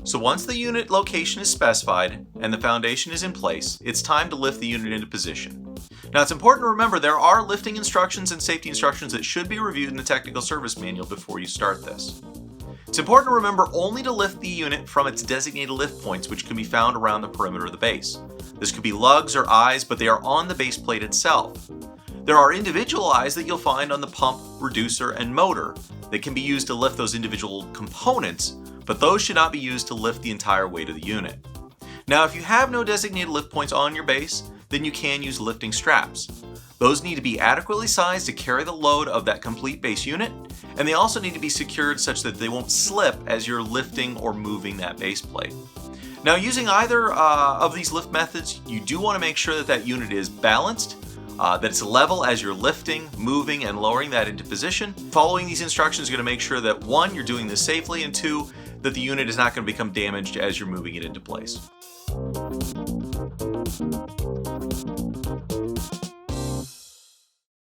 So once the unit location is specified and the foundation is in place, it's time to lift the unit into position. Now it's important to remember there are lifting instructions and safety instructions that should be reviewed in the technical service manual before you start this. It's important to remember only to lift the unit from its designated lift points, which can be found around the perimeter of the base. This could be lugs or eyes, but they are on the base plate itself. There are individual eyes that you'll find on the pump, reducer, and motor that can be used to lift those individual components, but those should not be used to lift the entire weight of the unit. Now, if you have no designated lift points on your base, then you can use lifting straps. Those need to be adequately sized to carry the load of that complete base unit, and they also need to be secured such that they won't slip as you're lifting or moving that base plate. Now, using either of these lift methods, you do want to make sure that that unit is balanced, that it's level as you're lifting, moving, and lowering that into position. Following these instructions is going to make sure that 1, you're doing this safely, and 2, that the unit is not going to become damaged as you're moving it into place.